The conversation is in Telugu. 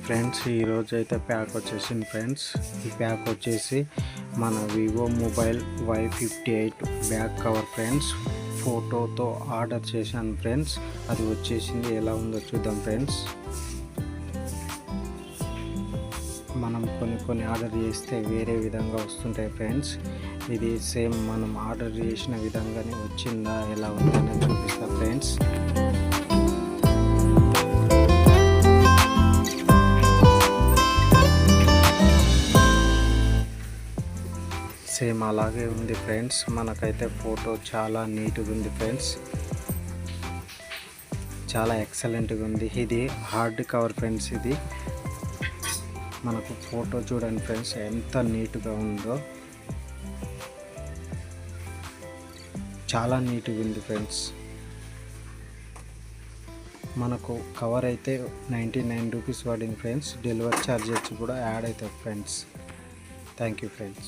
ఫ్రెండ్స్ ఈరోజు అయితే ప్యాక్ వచ్చేసింది ఫ్రెండ్స్. ఈ ప్యాక్ వచ్చేసి మన Vivo mobile Y58 back cover friends. ఫోటోతో ఆర్డర్ చేశాను ఫ్రెండ్స్. అది వచ్చేసింది, ఎలా ఉందో చూద్దాం ఫ్రెండ్స్. మనం కొన్ని ఆర్డర్ చేస్తే వేరే విధంగా వస్తుంటాయి ఫ్రెండ్స్. ఇది సేమ్ మనం ఆర్డర్ చేసిన విధంగానే వచ్చిందా, ఎలా ఉందని చూపిస్తా ఫ్రెండ్స్. సేమ్ అలాగే ఉంది ఫ్రెండ్స్. మనకైతే ఫోటో చాలా నీట్గా ఉంది ఫ్రెండ్స్, చాలా ఎక్సలెంట్గా ఉంది. ఇది హార్డ్ కవర్ ఫ్రెండ్స్. ఇది మనకు ఫోటో చూడండి ఫ్రెండ్స్ ఎంత నీట్గా ఉందో, చాలా నీట్గా ఉంది ఫ్రెండ్స్. మనకు కవర్ అయితే 99 రూపీస్ పడింది ఫ్రెండ్స్. డెలివరీ ఛార్జెస్ కూడా యాడ్ అవుతాయి ఫ్రెండ్స్. Thank you friends.